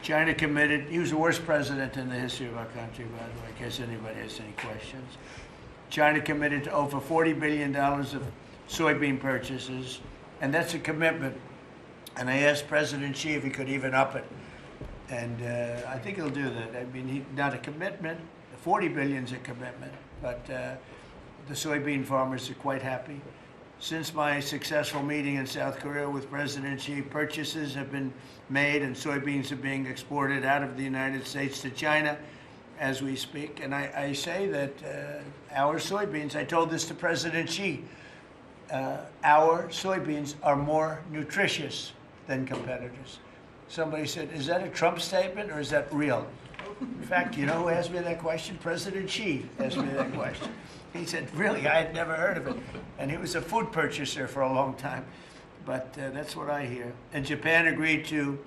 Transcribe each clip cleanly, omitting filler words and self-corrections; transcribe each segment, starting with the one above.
China committed, he was the worst president in the history of our country, by the way, in case anybody has any questions. China committed to over $40 billion of soybean purchases, and that's a commitment. And I asked President Xi if he could even up it. And I think he'll do that. I mean, not a commitment, 40 billion is a commitment, but the soybean farmers are quite happy. Since my successful meeting in South Korea with President Xi, purchases have been made and soybeans are being exported out of the United States to China as we speak. And I say that our soybeans, I told this to President Xi, our soybeans are more nutritious than competitors. Somebody said, is that a Trump statement or is that real? In fact, you know who asked me that question? President Xi asked me that question. He said, really, I had never heard of it. And he was a food purchaser for a long time. But that's what I hear. And Japan agreed to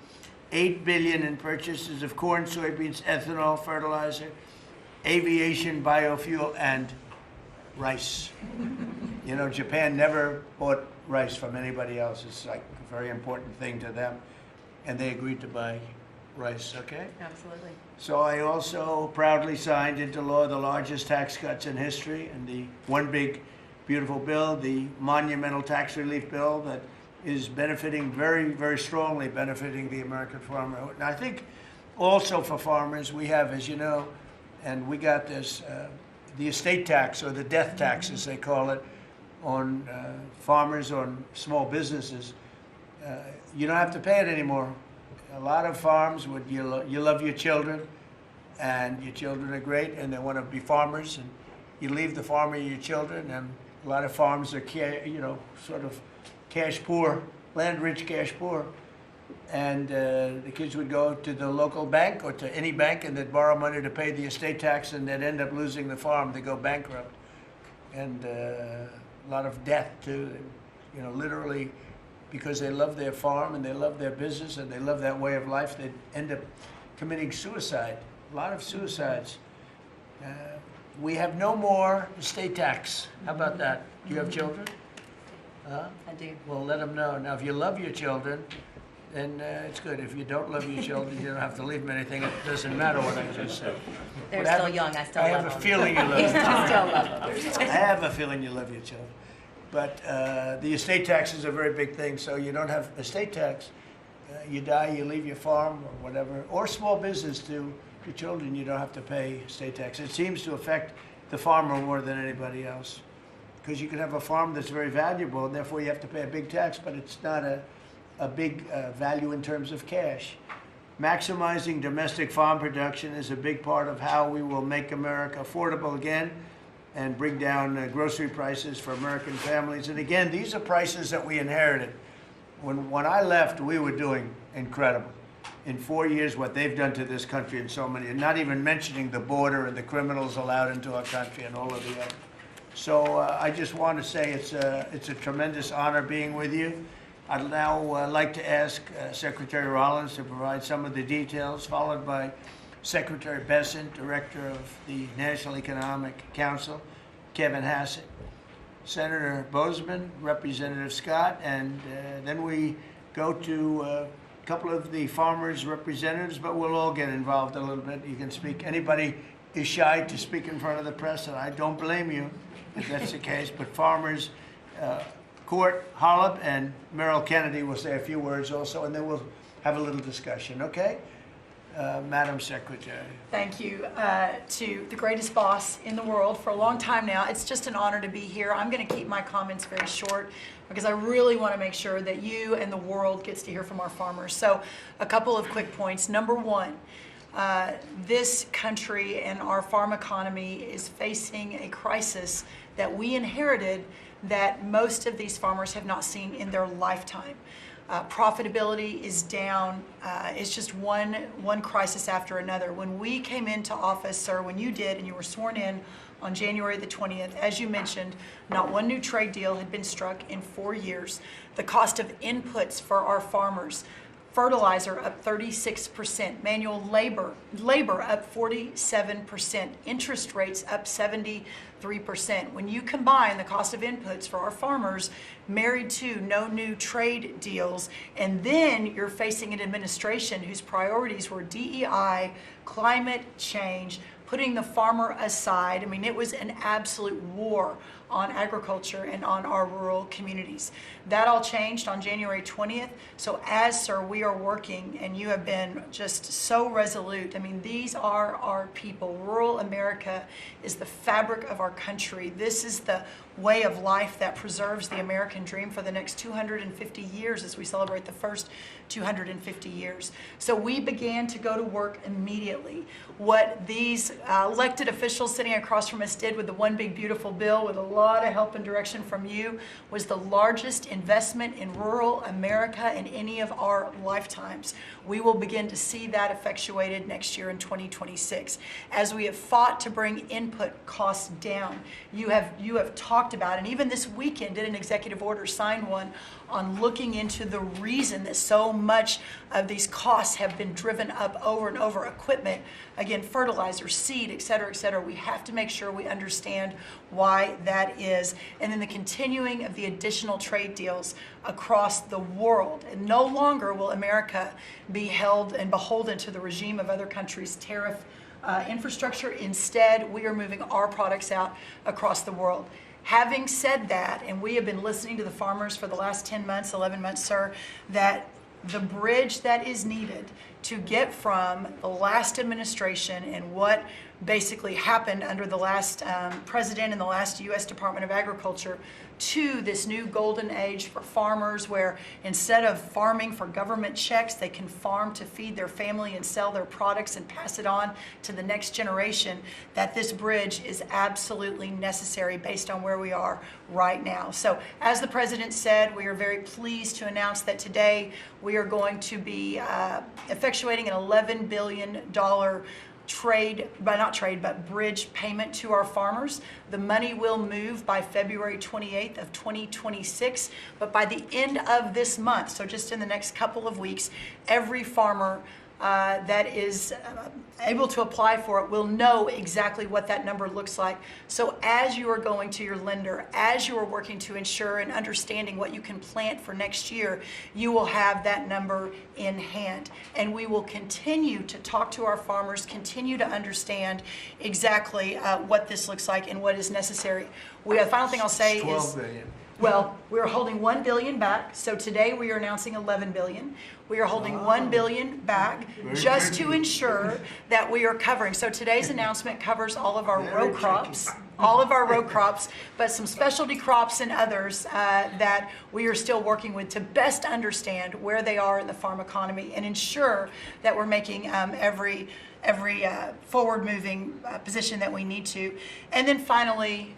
$8 billion in purchases of corn, soybeans, ethanol, fertilizer, aviation, biofuel, and rice. You know, Japan never bought rice from anybody else. It's like a very important thing to them. And they agreed to buy rice, okay? Absolutely. So I also proudly signed into law the largest tax cuts in history, and the one big, beautiful bill, the monumental tax relief bill that is benefiting very, very strongly, benefiting the American farmer. And I think also for farmers, we have, as you know, and we got this, the estate tax, or the death tax, as they call it, on farmers, on small businesses. You don't have to pay it anymore. A lot of farms, would you love your children, and your children are great, and they want to be farmers, and you leave the farm with your children, and a lot of farms are, you know, sort of cash poor, land rich, cash poor, and the kids would go to the local bank or to any bank, and they'd borrow money to pay the estate tax, and they'd end up losing the farm. They go bankrupt, and a lot of death too. You know, literally, because they love their farm and they love their business and they love that way of life, they end up committing suicide. A lot of suicides. We have no more estate tax. How about that? Do you have children? I do. Well, let them know. Now, if you love your children, then it's good. If you don't love your children, you don't have to leave them anything. It doesn't matter what I just said. They're still young. I still love them. I have a feeling you love your children. I still love them. I have a feeling you love your children. But the estate tax is a very big thing, so you don't have estate tax. You die, you leave your farm or whatever, or small business to your children, you don't have to pay estate tax. It seems to affect the farmer more than anybody else, because you can have a farm that's very valuable, and therefore you have to pay a big tax, but it's not a big value in terms of cash. Maximizing domestic farm production is a big part of how we will make America affordable again and bring down grocery prices for American families. And again, these are prices that we inherited. When I left, we were doing incredible. In 4 years, what they've done to this country in so many, and not even mentioning the border and the criminals allowed into our country and all of the other. So I just want to say it's a tremendous honor being with you. I'd now like to ask Secretary Rollins to provide some of the details, followed by Secretary Bessent, Director of the National Economic Council, Kevin Hassett, Senator Bozeman, Representative Scott, and then we go to a couple of the farmers' representatives, but we'll all get involved a little bit. You can speak. Anybody is shy to speak in front of the press, and I don't blame you if that's the case, but farmers, Court Hollop and Merrill Kennedy will say a few words also, and then we'll have a little discussion, okay? Madam Secretary. Thank you to the greatest boss in the world for a long time now. It's just an honor to be here. I'm going to keep my comments very short because I really want to make sure that you and the world gets to hear from our farmers. So a couple of quick points. Number one, this country and our farm economy is facing a crisis that we inherited that most of these farmers have not seen in their lifetime. Profitability is down. It's just one crisis after another. When we came into office, sir, when you did and you were sworn in on January the 20th, as you mentioned, not one new trade deal had been struck in 4 years. The cost of inputs for our farmers Fertilizer up 36%, manual labor up 47%, interest rates up 73%. When you combine the cost of inputs for our farmers married to no new trade deals, and then you're facing an administration whose priorities were DEI, climate change, putting the farmer aside. I mean, it was an absolute war on agriculture and on our rural communities. That all changed on January 20th. So as, sir, we are working, and you have been just so resolute. I mean, these are our people. Rural America is the fabric of our country. This is the way of life that preserves the American dream for the next 250 years as we celebrate the first 250 years. So we began to go to work immediately. What these elected officials sitting across from us did with the One Big Beautiful Bill, with a lot of help and direction from you, was the largest investment in rural America in any of our lifetimes. We will begin to see that effectuated next year in 2026. As we have fought to bring input costs down, you have talked about, and even this weekend did an executive order, signed one, on looking into the reason that so much of these costs have been driven up over and over. Equipment, again, fertilizer, seed, et cetera, et cetera. We have to make sure we understand why that is. And then the continuing of the additional trade deals across the world. And no longer will America be held and beholden to the regime of other countries' tariff infrastructure. Instead, we are moving our products out across the world. Having said that, and we have been listening to the farmers for the last 10 months, 11 months, sir, that the bridge that is needed to get from the last administration and what basically happened under the last president and the last U.S. Department of Agriculture to this new golden age for farmers, where instead of farming for government checks, they can farm to feed their family and sell their products and pass it on to the next generation, that this bridge is absolutely necessary based on where we are right now. So as the president said, we are very pleased to announce that today we are going to be effectuating an $11 billion bridge payment to our farmers. The money will move by February 28th of 2026, but by the end of this month, so just in the next couple of weeks, every farmer that is able to apply for it will know exactly what that number looks like. So as you are going to your lender, as you are working to ensure and understanding what you can plant for next year, you will have that number in hand. And we will continue to talk to our farmers, continue to understand exactly what this looks like and what is necessary. The final thing I'll say is 12 billion. Well, we're holding $1 billion back. So today we are announcing $11 billion. We are holding $1 billion back just to ensure that we are covering. So today's announcement covers all of our row crops, but some specialty crops and others that we are still working with to best understand where they are in the farm economy and ensure that we're making every forward-moving position that we need to. And then finally,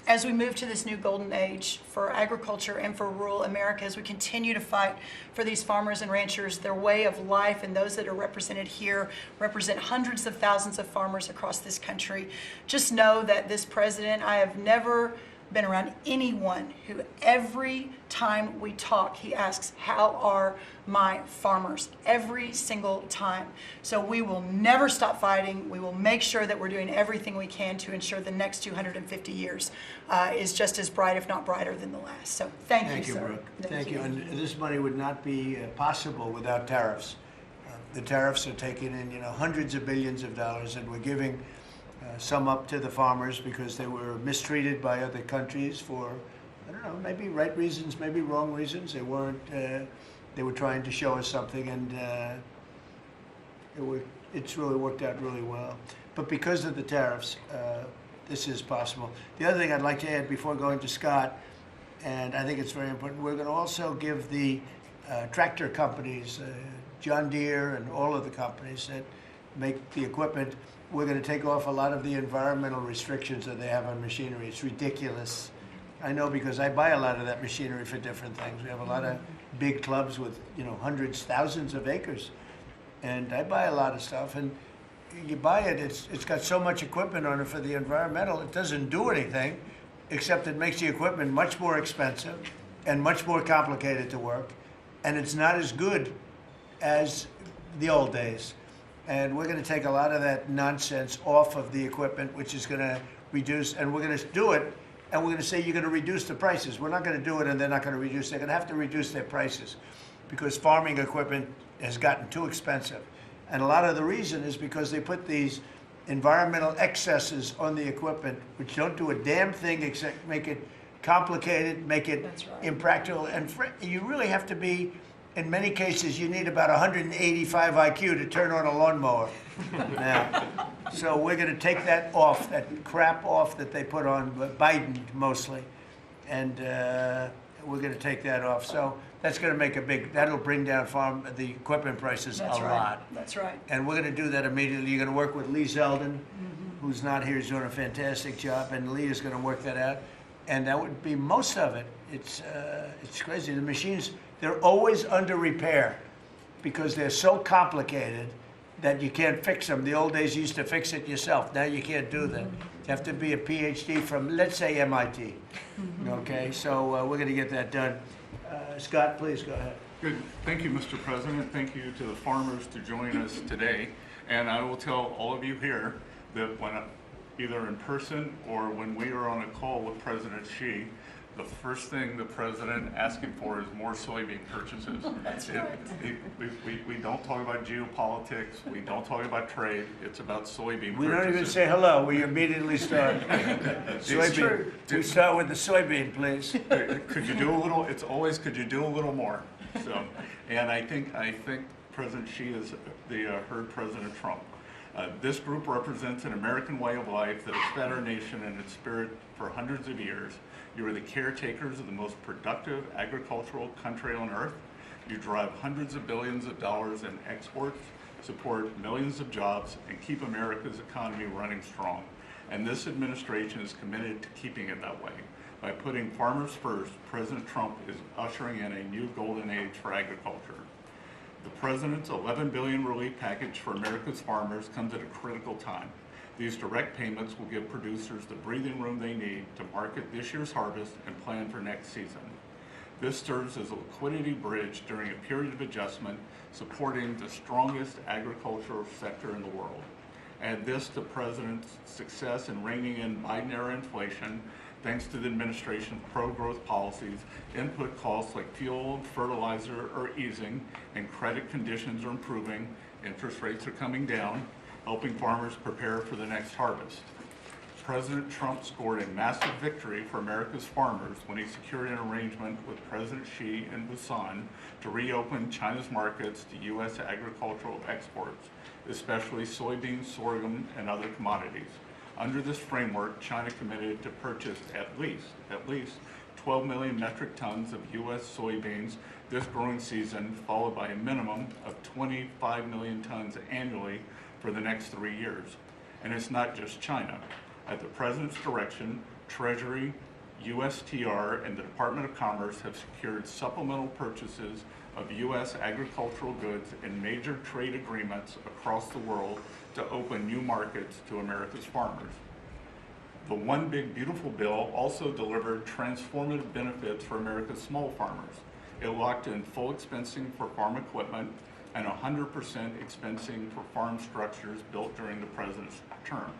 as we move to this new golden age for agriculture and for rural America, as we continue to fight for these farmers and ranchers, their way of life, and those that are represented here represent hundreds of thousands of farmers across this country. Just know that this president, I have never been around anyone who every time we talk, he asks, how are my farmers? Every single time. So we will never stop fighting. We will make sure that we're doing everything we can to ensure the next 250 years is just as bright, if not brighter, than the last. So thank you, sir. Brooke. Thank you. And this money would not be possible without tariffs. The tariffs are taking in, hundreds of billions of dollars, and we're giving some up to the farmers because they were mistreated by other countries for, I don't know, maybe right reasons, maybe wrong reasons. They weren't. They were trying to show us something, and it's really worked out really well. But because of the tariffs, this is possible. The other thing I'd like to add before going to Scott, and I think it's very important, we're going to also give the tractor companies, John Deere and all of the companies that make the equipment, we're going to take off a lot of the environmental restrictions that they have on machinery. It's ridiculous. I know because I buy a lot of that machinery for different things. We have a lot of big clubs with, hundreds, thousands of acres. And I buy a lot of stuff, and you buy it, it's got so much equipment on it for the environmental, it doesn't do anything, except it makes the equipment much more expensive and much more complicated to work, and it's not as good as the old days. And we're going to take a lot of that nonsense off of the equipment, which is going to reduce, and we're going to do it, and we're going to say you're going to reduce the prices. We're not going to do it and they're not going to reduce. They're going to have to reduce their prices because farming equipment has gotten too expensive. And a lot of the reason is because they put these environmental excesses on the equipment, which don't do a damn thing except make it complicated, make it impractical. And you really have to be, in many cases, you need about 185 IQ to turn on a lawnmower now. So we're going to take that off, that crap off that they put on Biden mostly. And we're going to take that off. So that's going to make a big, that'll bring down the equipment prices a lot. That's right. And we're going to do that immediately. You're going to work with Lee Zeldin, who's not here, he's doing a fantastic job, and Lee is going to work that out. And that would be most of it. It's crazy. The machines, they're always under repair because they're so complicated that you can't fix them. The old days you used to fix it yourself. Now you can't do that. You have to be a PhD from, let's say, MIT. Okay, so we're going to get that done. Scott, please go ahead. Good. Thank you, Mr. President. Thank you to the farmers to join us today. And I will tell all of you here that when either in person or when we are on a call with President Xi, the first thing the president asking for is more soybean purchases. That's right. We don't talk about geopolitics. We don't talk about trade. It's about soybean We purchases. don't even say hello. We immediately start. Soybean. We start with the soybean, please. Could you do a little? It's always could you do a little more? So, and I think President Xi has heard President Trump. This group represents an American way of life that has fed our nation in its spirit for hundreds of years. You are the caretakers of the most productive agricultural country on earth. You drive hundreds of billions of dollars in exports, support millions of jobs, and keep America's economy running strong. And this administration is committed to keeping it that way. By putting farmers first, President Trump is ushering in a new golden age for agriculture. The President's $11 billion relief package for America's farmers comes at a critical time. These direct payments will give producers the breathing room they need to market this year's harvest and plan for next season. This serves as a liquidity bridge during a period of adjustment, supporting the strongest agricultural sector in the world. Add this to President's success in reining in Biden-era inflation, thanks to the administration's pro-growth policies, input costs like fuel and fertilizer are easing, and credit conditions are improving, interest rates are coming down, helping farmers prepare for the next harvest. President Trump scored a massive victory for America's farmers when he secured an arrangement with President Xi in Busan to reopen China's markets to U.S. agricultural exports, especially soybeans, sorghum, and other commodities. Under this framework, China committed to purchase at least 12 million metric tons of U.S. soybeans this growing season, followed by a minimum of 25 million tons annually for the next 3 years. And it's not just China. At the President's direction, Treasury, USTR, and the Department of Commerce have secured supplemental purchases of U.S. agricultural goods in major trade agreements across the world to open new markets to America's farmers. The One Big Beautiful Bill also delivered transformative benefits for America's small farmers. It locked in full expensing for farm equipment and 100% expensing for farm structures built during the President's term.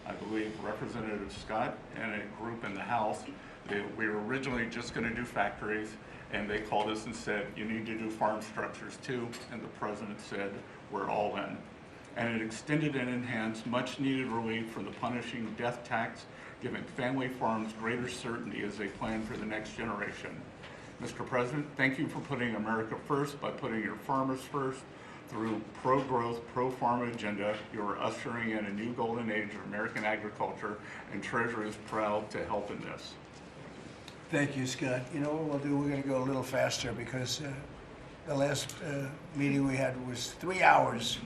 I believe Representative Scott and a group in the House, we were originally just going to do factories, and they called us and said, you need to do farm structures too, and the President said, we're all in. And it extended and enhanced much needed relief from the punishing death tax, giving family farms greater certainty as they plan for the next generation. Mr. President, thank you for putting America first by putting your farmers first. Through pro-growth, pro-farm agenda, you are ushering in a new golden age of American agriculture, and Treasury is proud to help in this. Thank you, Scott. You know what we'll do? We're going to go a little faster because the last meeting we had was 3 hours.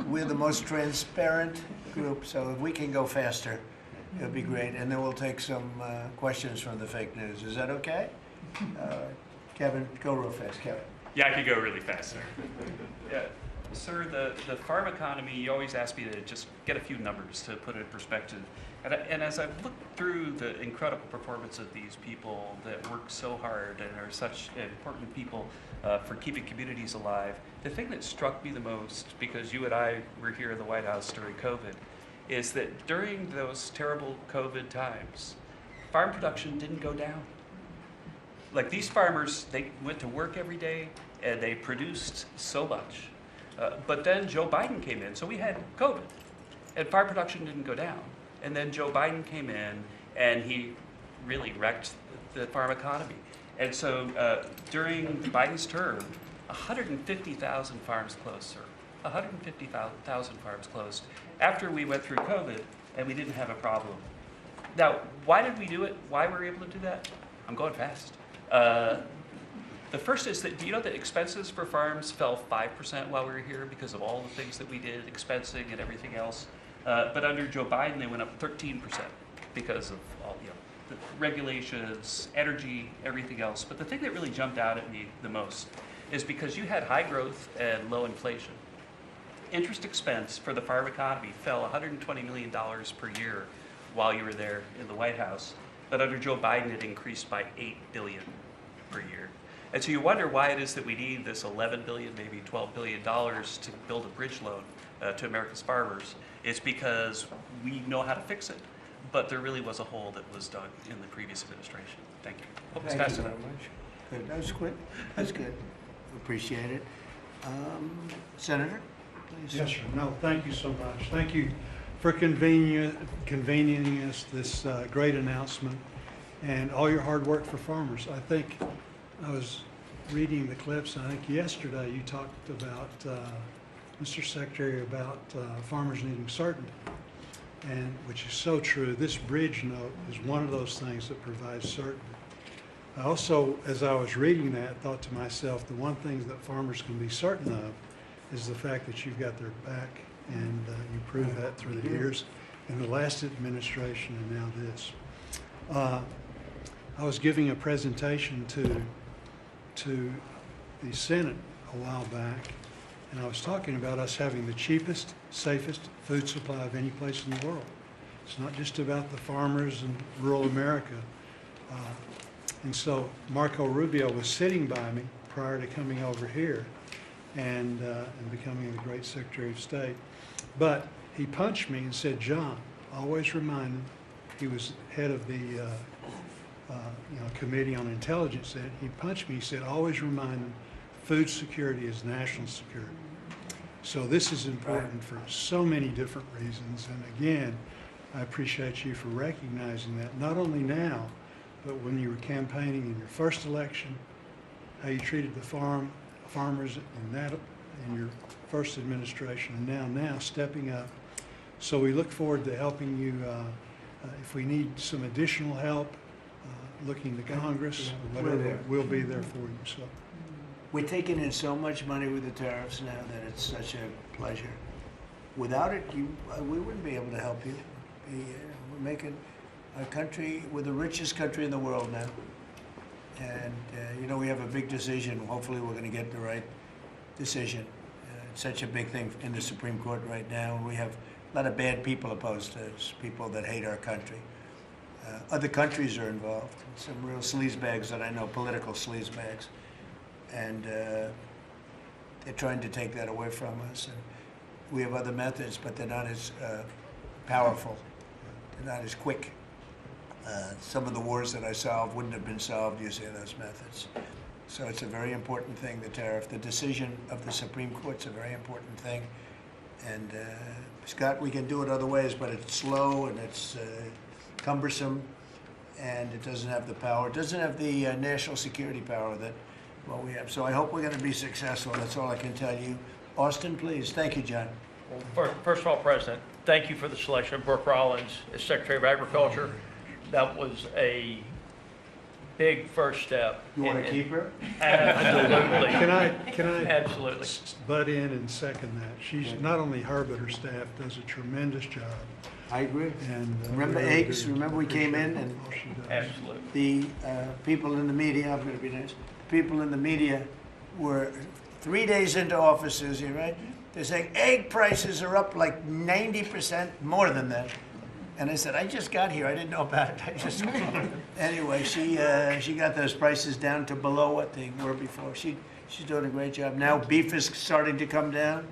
We're the most transparent group, so if we can go faster, it'll be great. And then we'll take some questions from the fake news. Is that okay? Kevin, go real fast, Kevin. Yeah, I could go really fast, sir. Yeah. Sir, the farm economy, you always ask me to just get a few numbers to put it in perspective. And as I've looked through the incredible performance of these people that work so hard and are such important people for keeping communities alive, the thing that struck me the most, because you and I were here in the White House during COVID, is that during those terrible COVID times, farm production didn't go down. Like these farmers, they went to work every day and they produced so much. But then Joe Biden came in, so we had COVID, and farm production didn't go down. And then Joe Biden came in, and he really wrecked the farm economy. And so during Biden's term, 150,000 farms closed, sir. 150,000 farms closed after we went through COVID, and we didn't have a problem. Now, why did we do it? Why were we able to do that? I'm going fast. The first is that, do you know that expenses for farms fell 5% while we were here because of all the things that we did, expensing and everything else? But under Joe Biden, they went up 13% because of all, the regulations, energy, everything else. But the thing that really jumped out at me the most is because you had high growth and low inflation. Interest expense for the farm economy fell $120 million per year while you were there in the White House. But under Joe Biden, it increased by $8 billion per year. And so you wonder why it is that we need this $11 billion, maybe $12 billion to build a bridge loan to America's farmers. It's because we know how to fix it, but there really was a hole that was dug in the previous administration. Thank you. Hope it's Thank fast you enough. very much. Good. That was quick. That's good. Appreciate it. Senator, please. Yes, sir. No, thank you so much. Thank you for convening us this great announcement and all your hard work for farmers. I think I was reading the clips, and I think yesterday you talked about, Mr. Secretary, about farmers needing certainty, and which is so true. This bridge note is one of those things that provides certainty. I also, as I was reading that, thought to myself, the one thing that farmers can be certain of is the fact that you've got their back, and you proved that through the years in the last administration and now this. I was giving a presentation to the Senate a while back, and I was talking about us having the cheapest, safest food supply of any place in the world. It's not just about the farmers in rural America. And so Marco Rubio was sitting by me prior to coming over here and becoming the great Secretary of State. But he punched me and said, "John, always remind him," he was head of the Committee on Intelligence. He punched me, he said, "Always remind them, food security is national security." So this is important for so many different reasons. And again, I appreciate you for recognizing that, not only now, but when you were campaigning in your first election, how you treated the farmers in your first administration, and now stepping up. So we look forward to helping you. If we need some additional help, looking to Congress, or whatever, we'll be there for you. So We're taking in so much money with the tariffs now that it's such a pleasure. Without it, we wouldn't be able to help you. We're making our country, we're the richest country in the world now. And, we have a big decision. Hopefully we're going to get the right decision. It's such a big thing in the Supreme Court right now. We have a lot of bad people opposed to us, people that hate our country. Other countries are involved, some real sleazebags that I know, political sleazebags. And they're trying to take that away from us. And we have other methods, but they're not as powerful. They're not as quick. Some of the wars that I solved wouldn't have been solved using those methods. So it's a very important thing, the tariff. The decision of the Supreme Court's a very important thing. And Scott, we can do it other ways, but it's slow and it's cumbersome, and it doesn't have the power. It doesn't have the national security power that we have. So I hope we're going to be successful. That's all I can tell you. Austin, please. Thank you, John. Well, first of all, President, thank you for the selection of Brooke Rollins as Secretary of Agriculture. That was a big first step. You want to keep her? Absolutely. Can I Absolutely. butt in and second that? She's not only her, but her staff does a tremendous job. I agree. And Remember we really eggs? do Remember we came in appreciate and all she does. Absolutely. the people in the media, I'm going to be nice, the people in the media were 3 days into offices, you right? They're saying egg prices are up like 90% more than that. And I said, I just got here. I didn't know about it. I just anyway. She got those prices down to below what they were before. She's doing a great job. Now beef is starting to come down,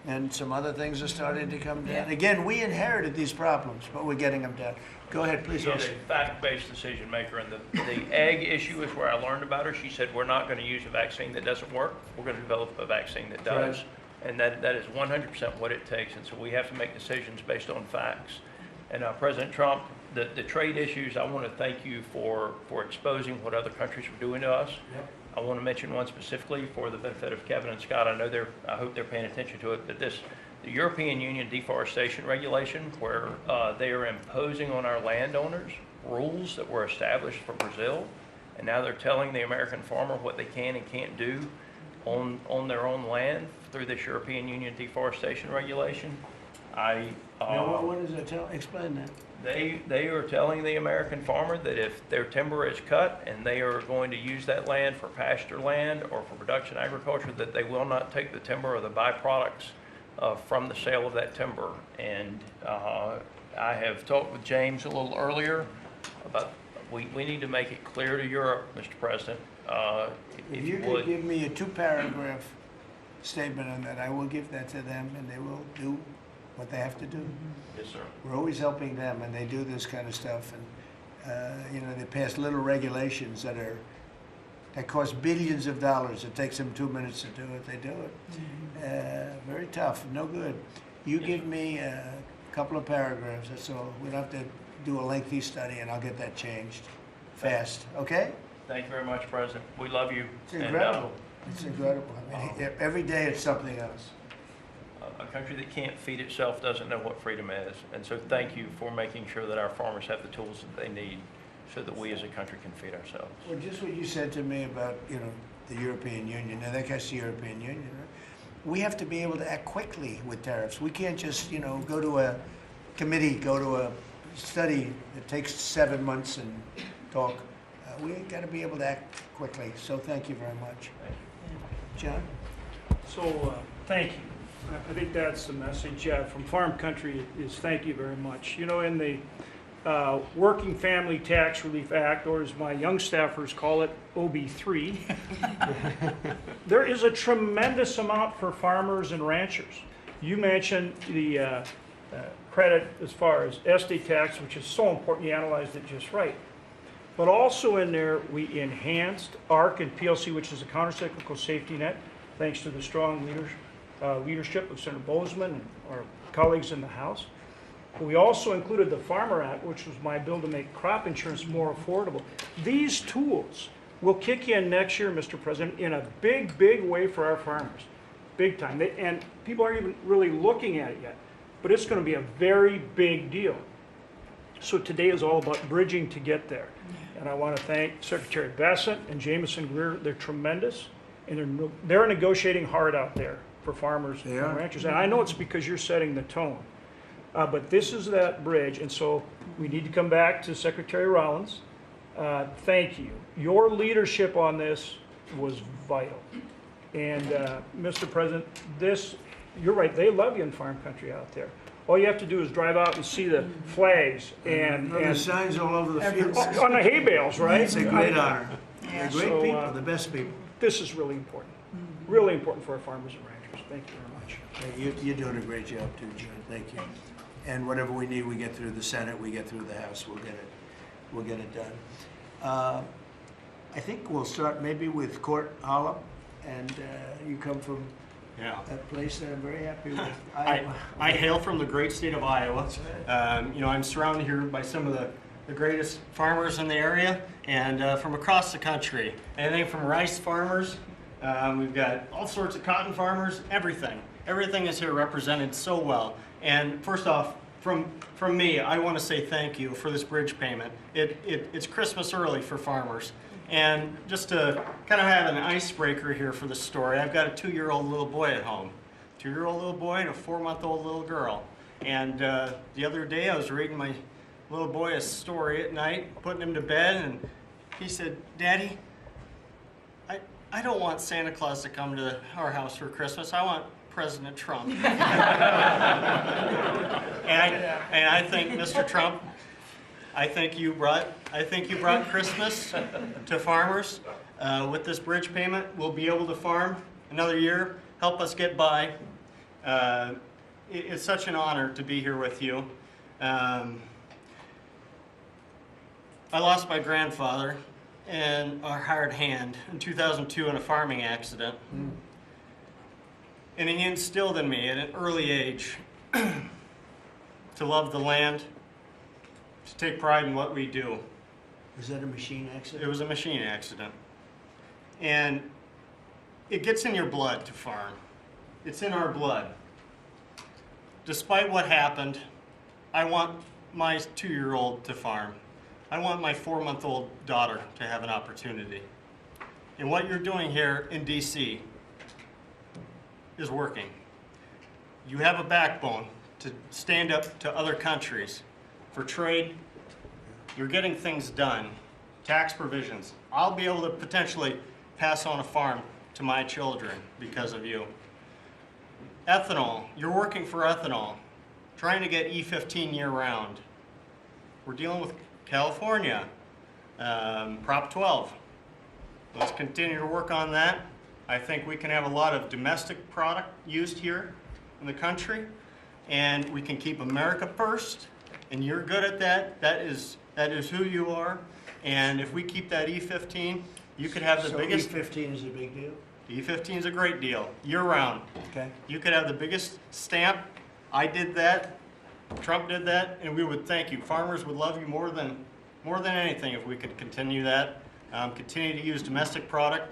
and some other things are starting to come down. Yeah. Again, we inherited these problems, but we're getting them down. Go ahead, please. She's a fact-based decision maker, and the egg issue is where I learned about her. She said, we're not going to use a vaccine that doesn't work. We're going to develop a vaccine that does. Right. And that is 100% what it takes. And so we have to make decisions based on facts. And President Trump, the trade issues, I want to thank you for exposing what other countries are doing to us. Yep. I want to mention one specifically for the benefit of Kevin and Scott. I hope they're paying attention to it, but the European Union deforestation regulation, where they are imposing on our landowners rules that were established for Brazil, and now they're telling the American farmer what they can and can't do on their own land through this European Union deforestation regulation. Now, what does that tell? Explain that. They are telling the American farmer that if their timber is cut and they are going to use that land for pasture land or for production agriculture, that they will not take the timber or the byproducts from the sale of that timber. And I have talked with James a little earlier about we need to make it clear to Europe, Mr. President, If you could give me a 2-paragraph statement on that, I will give that to them, and they will do what they have to do. Yes, sir. We're always helping them, and they do this kind of stuff, and they pass little regulations that cost billions of dollars. It takes them 2 minutes to do it. They do it. Very tough, no good. You give me a couple of paragraphs. That's all. We don't have to do a lengthy study, and I'll get that changed fast. Okay? Thank you very much, President. We love you. It's incredible. It's incredible. I mean, every day it's something else. A country that can't feed itself doesn't know what freedom is. And so thank you for making sure that our farmers have the tools that they need so that we as a country can feed ourselves. Well, just what you said to me about, the European Union, and that guy's the European Union, right? We have to be able to act quickly with tariffs. We can't just, go to a committee, go to a study that takes 7 months and talk. We got to be able to act quickly. So thank you very much. Thank you. John? So, thank you. I think that's the message from Farm Country is thank you very much. In the Working Family Tax Relief Act, or as my young staffers call it, OB3, there is a tremendous amount for farmers and ranchers. You mentioned the credit as far as estate tax, which is so important. You analyzed it just right. But also in there, we enhanced ARC and PLC, which is a countercyclical safety net, thanks to the strong leadership of Senator Bozeman and our colleagues in the House. We also included the Farmer Act, which was my bill to make crop insurance more affordable. These tools will kick in next year, Mr. President, in a big, big way for our farmers, big time. And people aren't even really looking at it yet, but it's going to be a very big deal. So today is all about bridging to get there. And I want to thank Secretary Bassett and Jameson Greer. They're tremendous, and they're negotiating hard out there for farmers and ranchers. And I know it's because you're setting the tone. But this is that bridge, and so we need to come back to Secretary Rollins. Thank you. Your leadership on this was vital. And Mr. President, you're right, they love you in Farm Country out there. All you have to do is drive out and see the flags and the signs all over the fields. on the hay bales, right? It's a great honor. They're great So, people, the best people. This is really important. Really important for our farmers and ranchers. Thank you very much. Hey, you're doing a great job too, John. Thank you. And whatever we need, we get through the Senate, we get through the House, we'll get it done. I think we'll start maybe with Court Hollow, and you come from a place that I'm very happy with. I hail from the great state of Iowa. I'm surrounded here by some of the greatest farmers in the area and from across the country. Anything from rice farmers, we've got all sorts of cotton farmers, everything. Everything is here represented so well. And first off, from me, I want to say thank you for this bridge payment. It's Christmas early for farmers. And just to kind of have an icebreaker here for the story, I've got a 2-year-old little boy at home. 2-year-old little boy and a 4-month-old little girl. And the other day I was reading my little boy a story at night, putting him to bed, and he said, "Daddy, I don't want Santa Claus to come to our house for Christmas. I want President Trump. and I think, Mr. Trump, I think you brought Christmas to farmers. With this bridge payment, we'll be able to farm another year, help us get by. It's such an honor to be here with you. I lost my grandfather and a hard hand in 2002 in a farming accident. And he instilled in me at an early age to love the land, to take pride in what we do. Was that a machine accident? It was a machine accident. And it gets in your blood to farm. It's in our blood. Despite what happened, I want my 2-year-old to farm. I want my 4-month-old daughter to have an opportunity. And what you're doing here in DC is working. You have a backbone to stand up to other countries for trade. You're getting things done. Tax provisions. I'll be able to potentially pass on a farm to my children because of you. Ethanol. You're working for ethanol. Trying to get E15 year-round. We're dealing with California, Prop 12. Let's continue to work on that. I think we can have a lot of domestic product used here in the country, and we can keep America first, and you're good at that. That is who you are, and if we keep that E15, you could have the biggest... E15 is a big deal? E15 is a great deal, year-round. Okay. You could have the biggest stamp. I did that. Trump did that, and we would thank you. Farmers would love you more than anything if we could continue that. Continue to use domestic product,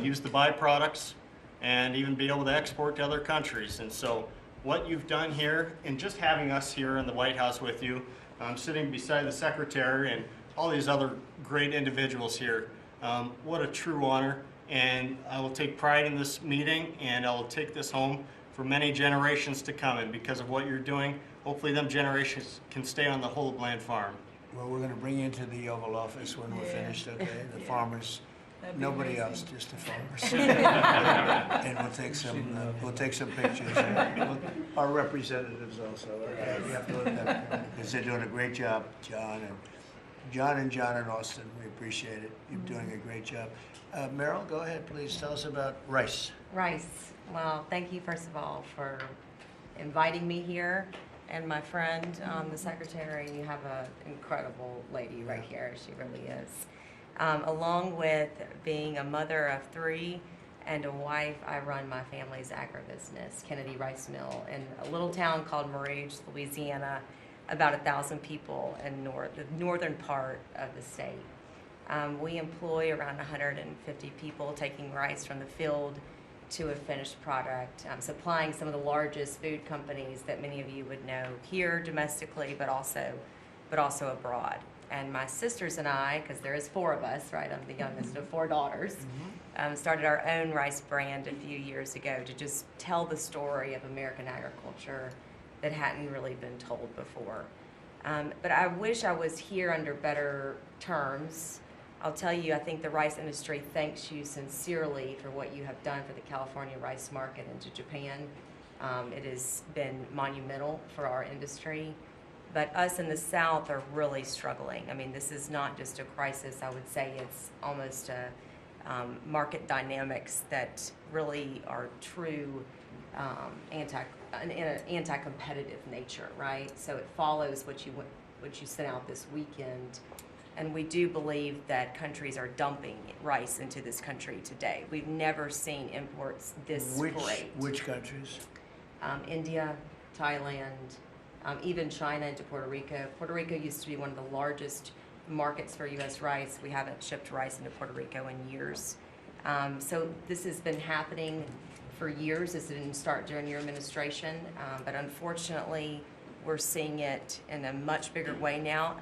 use the byproducts, and even be able to export to other countries. And so what you've done here, and just having us here in the White House with you, sitting beside the Secretary and all these other great individuals here, what a true honor. And I will take pride in this meeting, and I will take this home for many generations to come. And because of what you're doing, hopefully them generations can stay on the whole land farm. Well, we're going to bring you into the Oval Office when we're finished, okay? The farmers, That'd be nobody amazing. else, just the farmers. And we'll take some pictures. Our representatives also. We have to let them, because they're doing a great job, John and Austin. We appreciate it. You're doing a great job. Meryl, go ahead, please. Tell us about rice. Rice. Well, thank you, first of all, for inviting me here. And my friend, the secretary, you have an incredible lady right here. She really is. Along with being a mother of 3 and a wife, I run my family's agribusiness, Kennedy Rice Mill, in a little town called Merage, Louisiana, about 1,000 people in the northern part of the state. We employ around 150 people taking rice from the field to a finished product, supplying some of the largest food companies that many of you would know here domestically, but also abroad. And my sisters and I, because there is 4 of us, right? I'm the youngest of 4 daughters, started our own rice brand a few years ago to just tell the story of American agriculture that hadn't really been told before. But I wish I was here under better terms. I'll tell you, I think the rice industry thanks you sincerely for what you have done for the California rice market into Japan. It has been monumental for our industry. But us in the South are really struggling. I mean, this is not just a crisis. I would say it's almost a market dynamics that really are true in an anti-competitive nature, right? So it follows what you sent out this weekend. And we do believe that countries are dumping rice into this country today. We've never seen imports this great. Which countries? India, Thailand, even China into Puerto Rico. Puerto Rico used to be one of the largest markets for U.S. rice. We haven't shipped rice into Puerto Rico in years. So this has been happening for years. This didn't start during your administration, but unfortunately, we're seeing it in a much bigger way now.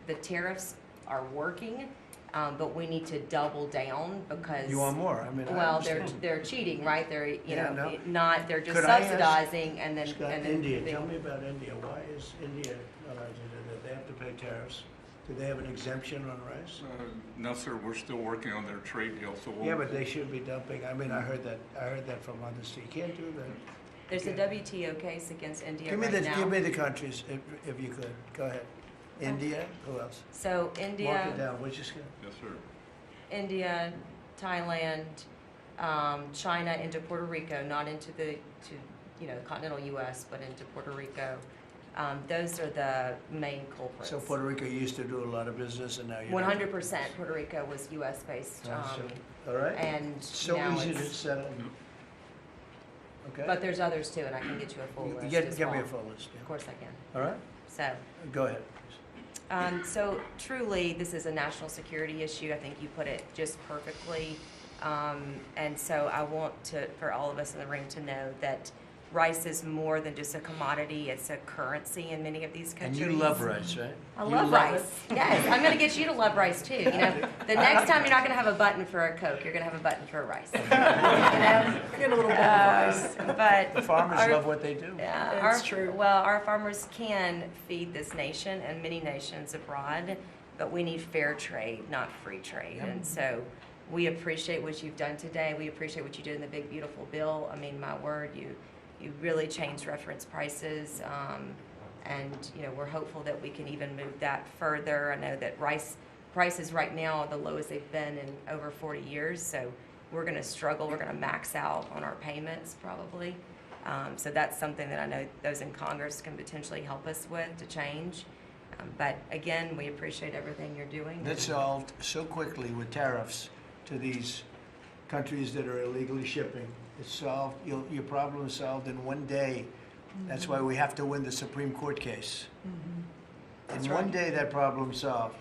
The tariffs are working, but we need to double down because You want more? I mean, I well, understand. they're cheating, right? They're Yeah, no. not. They're just Could I ask- subsidizing and then Scott, and then India. they- Tell me about India. Why is India allowed to do that? They have to pay tariffs. Do they have an exemption on rice? No, sir, we're still working on their trade deal, so we'll. Yeah, but they should be dumping. I mean, I heard that from others. You can't do that. There's a WTO case against India Give me right now. give me the countries if you could. Go ahead. India. Who else? So Mark it India, down. Which is good. Yes, sir. India, Thailand, China into Puerto Rico, not into the continental U.S., but into Puerto Rico. Those are the main culprits. So Puerto Rico used to do a lot of business, and now you're 100% Puerto Rico was U.S. based, all right. and So now easy to it's. settle. Okay. But there's others too, and I can get you a full list Get as me well. a full list. Of course I can. Yeah. All right. So. Go ahead. So truly, this is a national security issue. I think you put it just perfectly. And so I want for all of us in the room to know that rice is more than just a commodity. It's a currency in many of these And countries. you love rice, right? I You love love rice. Yes, I'm going to get you to love rice too. The next time you're not going to have a button for a Coke, you're going to have a button for rice. Get a little bowl of rice. But The farmers our- love what they do. yeah, It's true. Well, our farmers can feed this nation and many nations abroad, but we need fair trade, not free trade. And so we appreciate what you've done today. We appreciate what you did in the big, beautiful bill. I mean, my word, you really changed reference prices. And, we're hopeful that we can even move that further. I know that rice prices right now are the lowest they've been in over 40 years. So we're going to struggle. We're going to max out on our payments probably. So that's something that I know those in Congress can potentially help us with to change. But again, we appreciate everything you're doing. That's solved so quickly with tariffs to these countries that are illegally shipping. It's solved. Your problem is solved in one day. That's why we have to win the Supreme Court case. In one day, that problem's solved.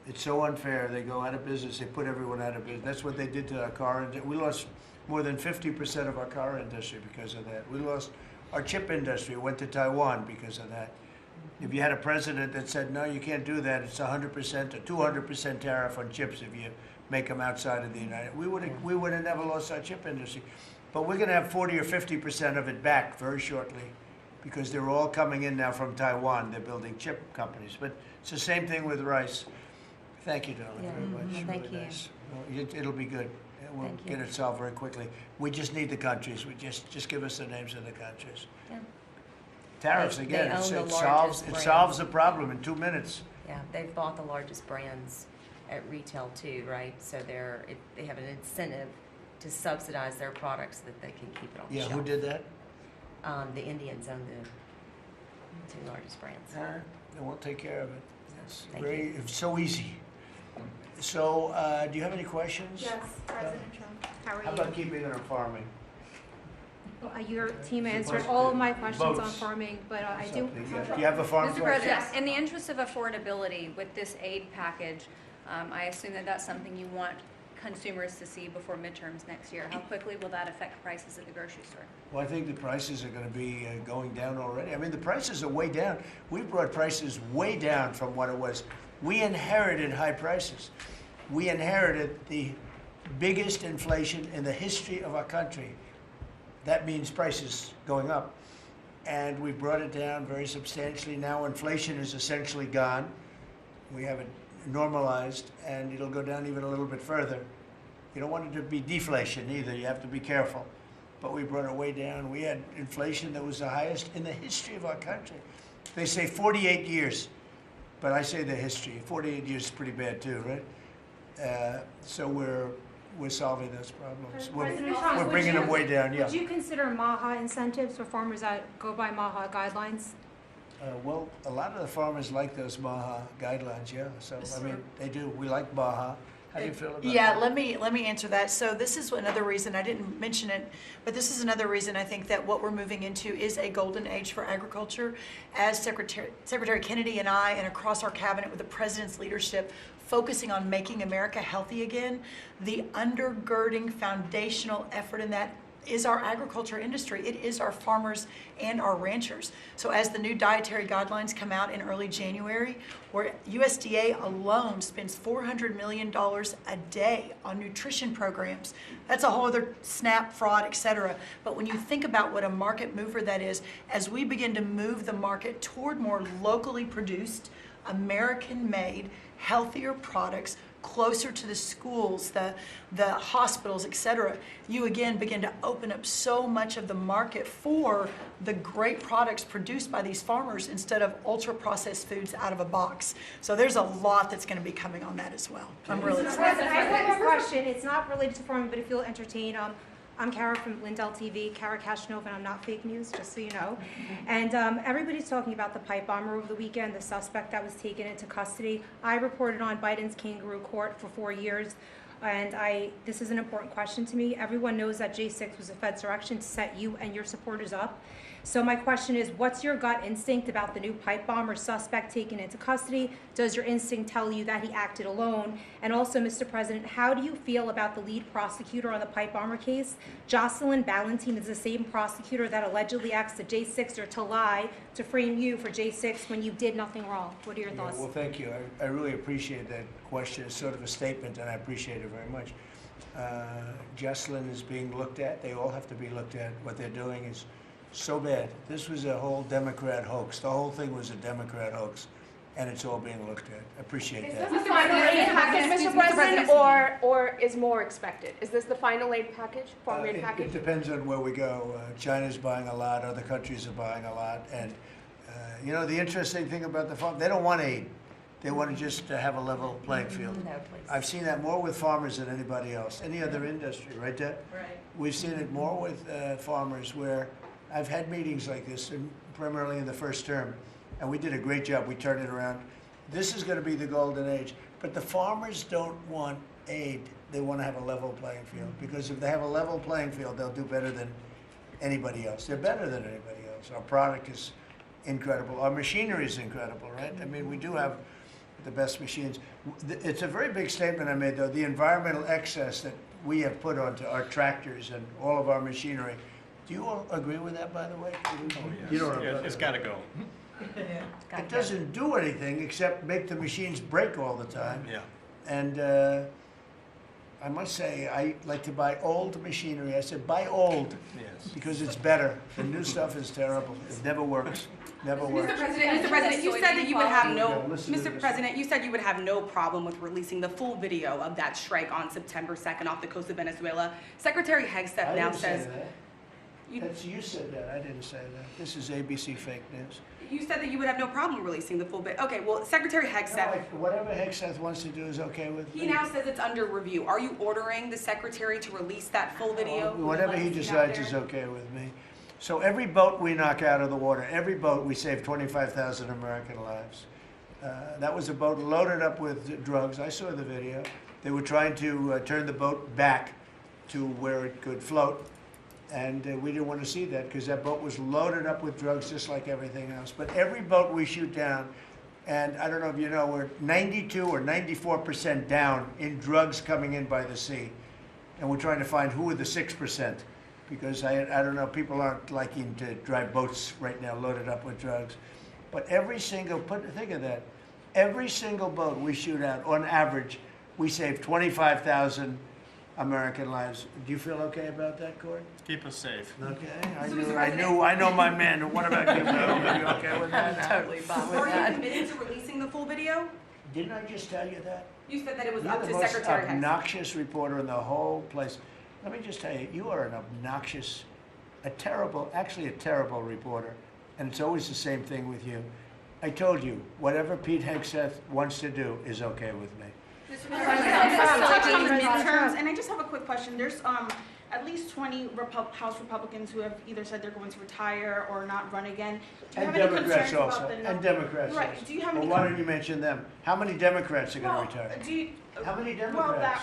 It's so unfair. They go out of business. They put everyone out of business. That's what they did to our car industry. We lost more than 50% of our car industry because of that. We lost our chip industry. Went to Taiwan because of that. If you had a president that said, no, you can't do that, it's 100% or 200% tariff on chips if you make them outside of the United, we would have never lost our chip industry. But we're going to have 40 or 50% of it back very shortly because they're all coming in now from Taiwan. They're building chip companies. But it's the same thing with rice. Thank you, darling, Yeah. very much. Thank Really you. nice. Well, it'll be good. We'll Thank you. get it solved very quickly. We just need the countries. We just give us the names of the countries. Yeah. Tariffs, They again, own it the solves largest the problem in 2 minutes. Yeah, they've bought the largest brands at retail too, right? So they have an incentive to subsidize their products so that they can keep it on the Yeah, shelf. who did that? The Indians own the two largest brands. All right, then we'll take care of it. It's Thank it's so easy. So, do you have any questions? Yes, President Trump. How are How you? about keeping it on farming? Well, your team answered Supposed all to of my questions on votes. farming, but I do. Something. Do you have a farm Mr. question? President, in the interest of affordability with this aid package, I assume that that's something you want consumers to see before midterms next year. How quickly will that affect prices at the grocery store? Well, I think the prices are going to be going down already. I mean, the prices are way down. We brought prices way down from what it was. We inherited high prices. We inherited the biggest inflation in the history of our country. That means prices going up. And we brought it down very substantially. Now inflation is essentially gone. We have it normalized, and it'll go down even a little bit further. You don't want it to be deflation either. You have to be careful. But we brought it way down. We had inflation that was the highest in the history of our country. They say 48 years, but I say the history. 48 years is pretty bad too, right? So we're solving those problems. President Trump, We're would bringing you- them way down, yeah. Would you consider MAHA incentives for farmers that go by MAHA guidelines? Well, a lot of the farmers like those MAHA guidelines, yeah. So, I mean, they do. We like MAHA. How do you feel about Yeah, that? let me answer that. So this is another reason, I didn't mention it, but this is another reason I think that what we're moving into is a golden age for agriculture. As Secretary Kennedy and I, and across our cabinet with the president's leadership, focusing on making America healthy again, the undergirding foundational effort in that is our agriculture industry. It is our farmers and our ranchers. So as the new dietary guidelines come out in early January, where USDA alone spends $400 million a day on nutrition programs, that's a whole other SNAP, fraud, et cetera. But when you think about what a market mover that is, as we begin to move the market toward more locally produced, American-made, healthier products closer to the schools, the hospitals, etc., you again begin to open up so much of the market for the great products produced by these farmers instead of ultra-processed foods out of a box. So there's a lot that's going to be coming on that as well. I'm really excited. President, I have one more question. It's not related to farming, but if you'll entertain, I'm Kara from Lindell TV, Kara Kashnov, and I'm not fake news, just so you know. And everybody's talking about the pipe bomber over the weekend, the suspect that was taken into custody. I reported on Biden's kangaroo court for 4 years, and this is an important question to me. Everyone knows that J6 was a Fed's direction to set you and your supporters up. So my question is, what's your gut instinct about the new pipe bomber suspect taken into custody? Does your instinct tell you that he acted alone? And also, Mr. President, how do you feel about the lead prosecutor on the pipe bomber case? Jocelyn Ballantine is the same prosecutor that allegedly asked the J6er to lie to frame you for J6 when you did nothing wrong. What are your thoughts? Well, thank you. I really appreciate that question. It's sort of a statement, and I appreciate it very much. Jocelyn is being looked at. They all have to be looked at. What they're doing is so bad. This was a whole Democrat hoax. The whole thing was a Democrat hoax, and it's all being looked at. I appreciate that. Is this the final aid package, Mr. President, or is more expected? Is this the final aid package, farm aid package? It depends on where we go. China's buying a lot. Other countries are buying a lot. And, you know, the interesting thing about the farm, they don't want aid. They want to just have a level playing field. No, please. I've seen that more with farmers than anybody else, any other industry, right, Deb? Right. We've seen it more with farmers where I've had meetings like this, primarily in the first term, and we did a great job. We turned it around. This is going to be the golden age. But the farmers don't want aid. They want to have a level playing field, because if they have a level playing field, they'll do better than anybody else. They're better than anybody else. Our product is incredible. Our machinery is incredible, right? I mean, we do have the best machines. It's a very big statement I made, though. The environmental excess that we have put onto our tractors and all of our machinery. Do you all agree with that, by the way? You don't agree. It's got to go. It doesn't do anything except make the machines break all the time. Yeah. And I must say, I like to buy old machinery. I said, buy old, Yes. because it's better. The new stuff is terrible. It never works. Never works. Mr. President, you said that you would have no, Listen to Mr. this. President, you said you would have no problem with releasing the full video of that strike on September 2nd off the coast of Venezuela. Secretary Hegseth I now didn't say says, that. You said that. I didn't say that. This is ABC fake news. you said that you would have no problem releasing the full bit. Okay, well, Secretary Hegseth, Whatever Hegseth wants to do is okay with me. he now says it's under review. Are you ordering the secretary to release that full video? Whatever he decides is okay with me. So every boat we knock out of the water, every boat, we save 25,000 American lives. That was a boat loaded up with drugs. I saw the video. They were trying to turn the boat back to where it could float. And we didn't want to see that, because that boat was loaded up with drugs just like everything else. But every boat we shoot down, and I don't know if you know, we're 92 or 94% down in drugs coming in by the sea. And we're trying to find who are the 6%, because I don't know, people aren't liking to drive boats right now loaded up with drugs. But every single, think of that, every single boat we shoot out, on average, we save 25,000 American lives. Do you feel okay about that, Court? Keep us safe. Okay, I know my man. What about you, Bill? Are you okay with I'm that? totally fine with Are you that. committed to releasing the full video? Didn't I just tell you that? You said that it was You're up the to most Secretary Hegseth. obnoxious reporter in the whole place. Let me just tell you, you are an obnoxious, actually a terrible reporter, and it's always the same thing with you. I told you, whatever Pete Hegseth wants to do is okay with me. Touching on the midterms, and I just have a quick question. There's at least 20 House Republicans who have either said they're going to retire or not run again. Do you And have any Democrats concerns also, about the and Democrats Right. also. Do you have Well, any? why don't you mention them? How many Democrats are going Well, to retire? do you, How many well, Democrats?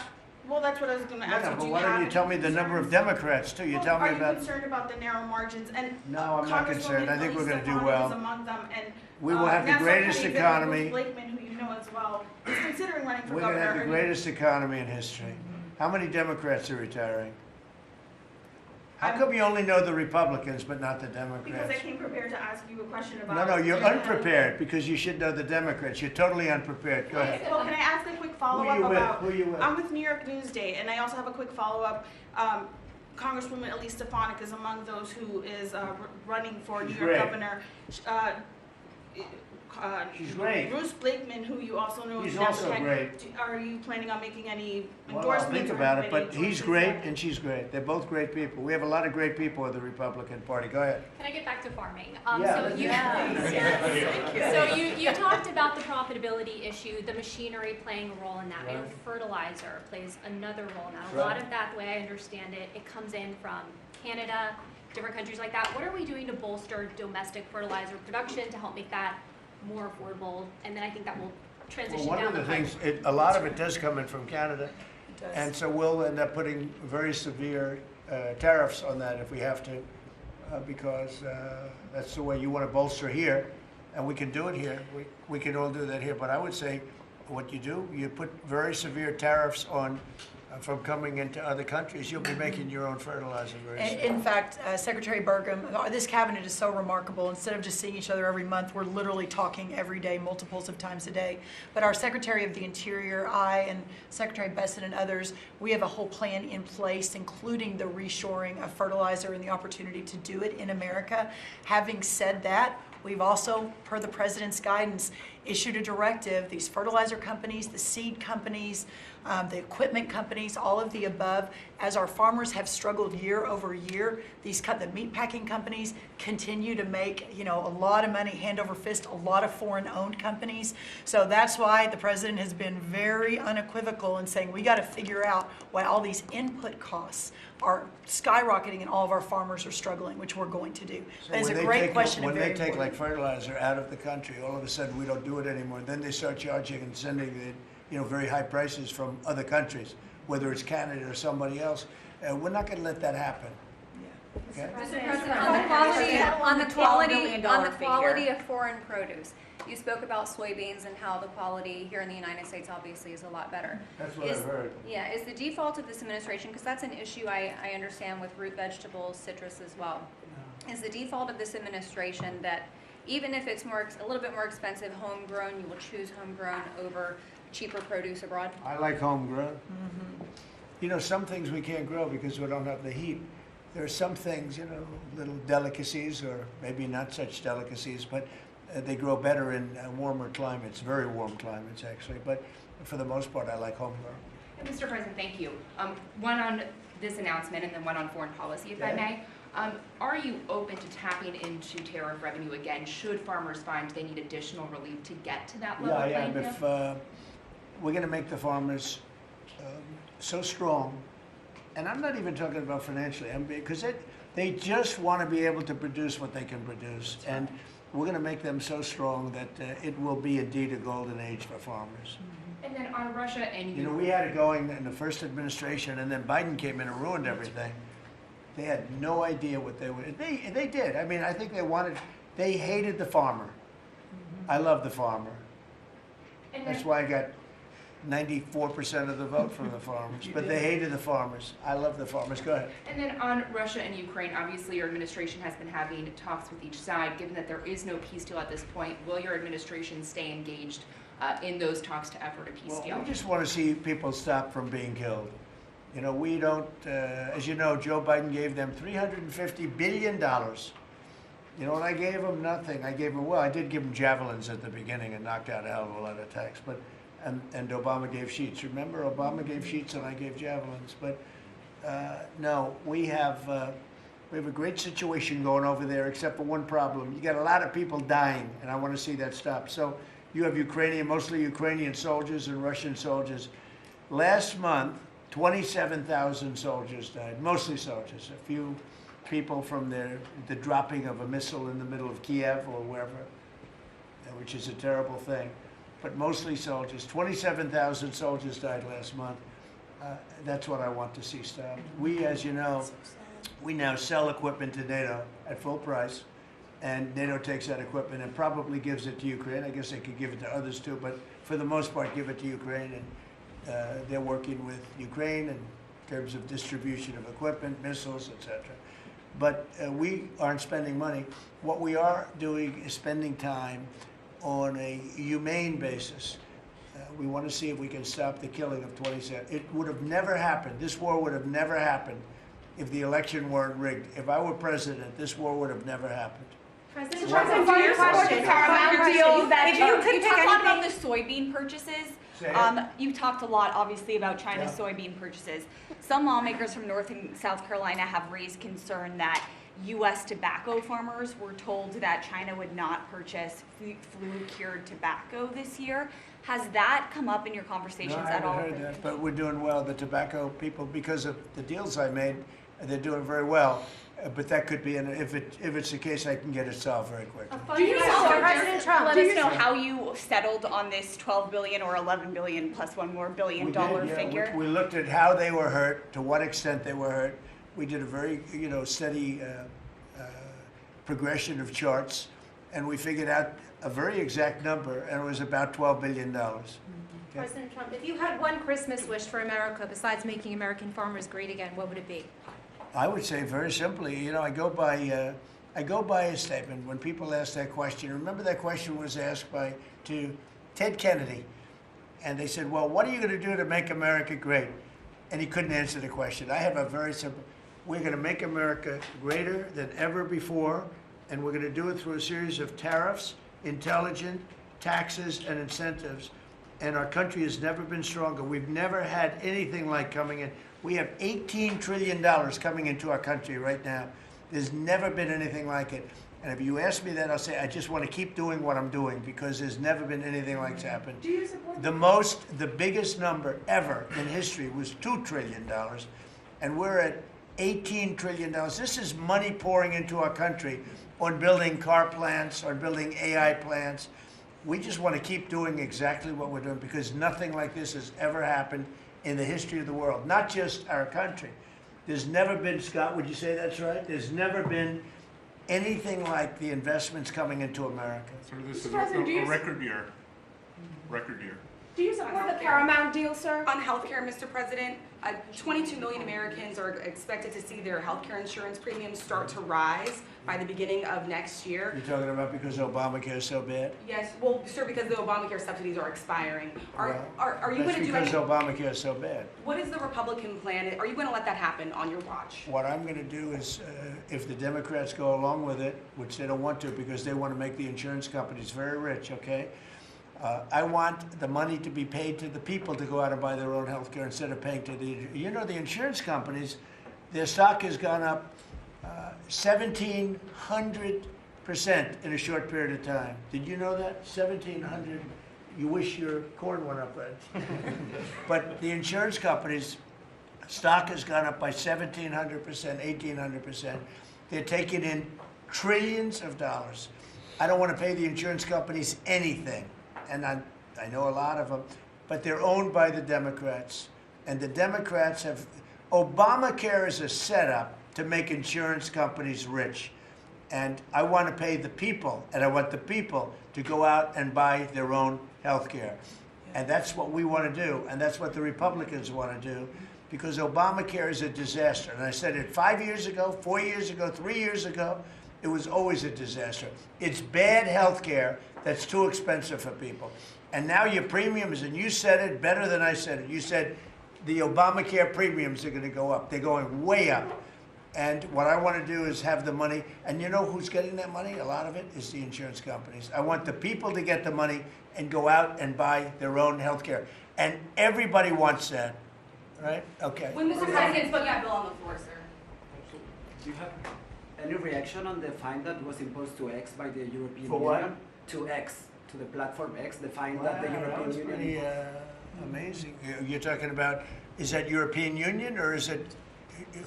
that's what I was going to No, ask no, you. but Do you why don't have you tell me any the number of concerns? Democrats too? You Well, tell me are about. you concerned about the narrow margins? And No, I'm not concerned. I think we're going to do well. Is among them, and We will have the National greatest candidate economy. Bruce Blakeman, who you know as well, is considering running for We're going to governor. have the greatest economy in history. How many Democrats are retiring? How come you only know the Republicans but not the Because I Democrats? came prepared to ask you a question about. No, you're do you have- unprepared, because you should know the Democrats. You're totally unprepared. Go ahead. Well, can I ask a quick follow-up Who you with? about? Who you with? I'm with New York Newsday, and I also have a quick follow-up. Congresswoman Elise Stefanik is among those who is running for New York Great. governor. She's great. Bruce Blakeman, who you also know He's is also National- great. Are you planning on making any Well, I'll endorsements? think or about it, any but he's choices great there? and she's great. They're both great people. We have a lot of great people in the Republican Party. Go ahead. Can I get back to farming? Yeah, So you, you talked about the profitability issue, the machinery playing a role in that. I know Right. fertilizer plays another role in that. A Right. lot of that, the way I understand it, it comes in from Canada, different countries like that. What are we doing to bolster domestic fertilizer production to help make that more affordable? And then I think that will transition Well, one down of the pipe. things, a lot of it does come in from Canada. It does. And so we'll end up putting very severe tariffs on that if we have to, because that's the way you want to bolster here, and we can do it here. We can all do that here. But I would say what you do, you put very severe tariffs on from coming into other countries. You'll be making your own fertilizer very soon. In fact, Secretary Burgum, this cabinet is so remarkable. Instead of just seeing each other every month, we're literally talking every day, multiples of times a day. But our Secretary of the Interior, I, and Secretary Besson and others, we have a whole plan in place, including the reshoring of fertilizer and the opportunity to do it in America. Having said that, we've also, per the President's guidance, issued a directive. These fertilizer companies, the seed companies, the equipment companies, all of the above, as our farmers have struggled year over year, the meat packing companies continue to make, a lot of money, hand over fist, a lot of foreign-owned companies. So that's why the President has been very unequivocal in saying we got to figure out why all these input costs are skyrocketing and all of our farmers are struggling, which we're going to do. So That is a when they great take- question and When very they take like important. fertilizer out of the country, all of a sudden we don't do it anymore. Then they start charging and sending the, very high prices from other countries, whether it's Canada or somebody else. We're not going to let that happen. Okay? Mr. President, on the $12 quality of foreign produce, you spoke about soybeans and how the quality here in the United States obviously is a lot better. That's what Is- I've heard. Yeah, is the default of this administration, because that's an issue I understand with root vegetables, citrus as well. Is the default of this administration that even if it's a little bit more expensive homegrown, you will choose homegrown over cheaper produce abroad? I like homegrown. Some things we can't grow because we don't have the heat. There are some things, little delicacies or maybe not such delicacies, but they grow better in warmer climates, very warm climates actually. But for the most part, I like homegrown. Mr. President, thank you. One on this announcement and then one on foreign policy, if I Yeah. may. Are you open to tapping into tariff revenue again, should farmers find they need additional relief to get to that level Yeah, I playing am. field? If we're going to make the farmers so strong, and I'm not even talking about financially, because they just want to be able to produce what they can produce, and we're going to make them so strong that it will be indeed a golden age for farmers. And then on Russia and We had it going in the first administration, and then Biden came in and ruined everything. They had no idea what they would. They did. I mean, I think they hated the farmer. I love the farmer. And That's then- why I got 94% of the vote from the farmers. But they hated the farmers. I love the farmers. Go ahead. And then on Russia and Ukraine, obviously your administration has been having talks with each side. Given that there is no peace deal at this point, will your administration stay engaged in those talks to effort a peace Well, deal? we just want to see people stop from being killed. We don't, as you know, Joe Biden gave them $350 billion. And I gave them nothing. I did give them javelins at the beginning and knocked out a hell of a lot of attacks. But and Obama gave sheets. Remember, Obama gave sheets and I gave javelins. But no, we have a great situation going over there, except for one problem. You got a lot of people dying, and I want to see that stop. So you have mostly Ukrainian soldiers and Russian soldiers. Last month, 27,000 soldiers died, mostly soldiers. A few people from the dropping of a missile in the middle of Kiev or wherever, which is a terrible thing. But mostly soldiers. 27,000 soldiers died last month. That's what I want to see stopped. We, as you know, we now sell equipment to NATO at full price, and NATO takes that equipment and probably gives it to Ukraine. I guess they could give it to others too, but for the most part, give it to Ukraine. And they're working with Ukraine in terms of distribution of equipment, missiles, etc. But we aren't spending money. What we are doing is spending time on a humane basis. We want to see if we can stop the killing of 27. It would have never happened. This war would have never happened if the election weren't rigged. If I were president, this war would have never happened. President Mr. Trump, President, to do your you support question, the Paramount question. deal that If you could you pick talked a lot about the anything- soybean purchases? Say it. You've talked a lot, obviously, about China's Yeah. soybean purchases. Some lawmakers from North and South Carolina have raised concern that U.S. tobacco farmers were told that China would not purchase flu-cured tobacco this year. Has that come up in your conversations No, I at haven't all? heard that, but we're doing well. The tobacco people, because of the deals I made, they're doing very well. But that could be, if it's the case, I can get it solved very quickly. Do you President Trump, let do us you- know how you settled on this 12 billion or 11 billion plus one more billion We dollar did, yeah. figure? We looked at how they were hurt, to what extent they were hurt. We did a very, steady progression of charts, and we figured out a very exact number, and it was about $12 billion. Okay? President Trump, if you had one Christmas wish for America besides making American farmers great again, what would it be? I would say very simply, I go by a statement when people ask that question. Remember that question was asked to Ted Kennedy, and they said, "Well, what are you going to do to make America great?" And he couldn't answer the question. I have a very simple: we're going to make America greater than ever before, and we're going to do it through a series of tariffs, intelligent taxes, and incentives. And our country has never been stronger. We've never had anything like coming in. We have $18 trillion coming into our country right now. There's never been anything like it. And if you ask me that, I'll say I just want to keep doing what I'm doing because there's never been anything like it's happened. Do you support The biggest number ever in history was $2 trillion, and we're at $18 trillion. This is money pouring into our country on building car plants, on building AI plants. We just want to keep doing exactly what we're doing because nothing like this has ever happened in the history of the world, not just our country. There's never been, Scott, would you say that's right? There's never been anything like the investments coming into America. So this is President, do a you- record year. Record year. Do you support the Paramount deal, sir? On healthcare, Mr. President, 22 million Americans are expected to see their healthcare insurance premiums start to rise by the beginning of next year. You're talking about because Obamacare is so bad? Yes, well, sir, because the Obamacare subsidies are expiring. Are you That's going to do because any? Obamacare is so bad. What is the Republican plan? Are you going to let that happen on your watch? What I'm going to do is, if the Democrats go along with it, which they don't want to because they want to make the insurance companies very rich, okay? I want the money to be paid to the people to go out and buy their own health care instead of paying to the insurance companies, their stock has gone up 1,700% in a short period of time. Did you know that? 1,700. You wish your corn went up, right? But the insurance companies' stock has gone up by 1,700%, 1,800%. They're taking in trillions of dollars. I don't want to pay the insurance companies anything. And I know a lot of them, but they're owned by the Democrats. And the Democrats have, Obamacare is a setup to make insurance companies rich. And I want to pay the people, and I want the people to go out and buy their own health care. And that's what we want to do, and that's what the Republicans want to do, because Obamacare is a disaster. And I said it 5 years ago, 4 years ago, 3 years ago, it was always a disaster. It's bad health care that's too expensive for people. And now your premiums, and you said it better than I said it. You said the Obamacare premiums are going to go up. They're going way up. And what I want to do is have the money. And you know who's getting that money? A lot of it is the insurance companies. I want the people to get the money and go out and buy their own health care. And everybody wants that, right? Okay. When Mr. President's putting that bill on the floor, sir. Do you have any reaction on the fine that was imposed to X by the European For what? Union? To X, to the platform X, the fine Wow, that the that European was Union pretty imposed? amazing. You're talking about, is that European Union or is it,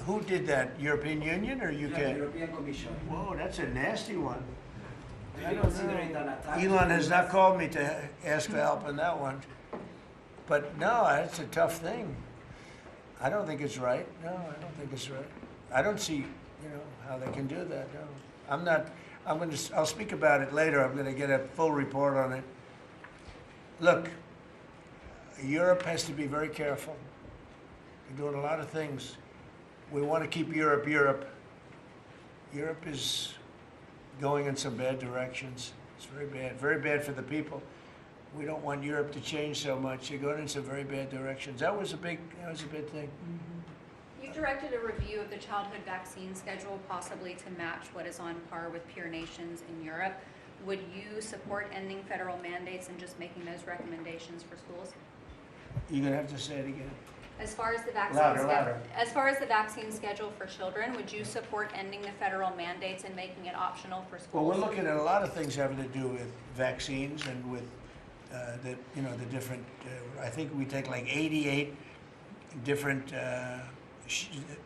who did that? European Union or UK? Yeah, the European Commission. Whoa, that's a nasty one. Do I you don't consider it know. an attack? Elon has not called me to ask for help on that one. But no, that's a tough thing. I don't think it's right. No, I don't think it's right. I don't see, how they can do that. No. I'm not, I'll speak about it later. I'm going to get a full report on it. Look, Europe has to be very careful. They're doing a lot of things. We want to keep Europe Europe. Europe is going in some bad directions. It's very bad for the people. We don't want Europe to change so much. You're going in some very bad directions. That was a big thing. directed a review of the childhood vaccine schedule, possibly to match what is on par with peer nations in Europe. Would you support ending federal mandates and just making those recommendations for schools? You're gonna have to say it again. As far as the vaccine Louder. as far as the vaccine schedule for children, would you support ending the federal mandates and making it optional for schools? Well, we're looking at a lot of things having to do with vaccines and with the different. I think we take like 88 different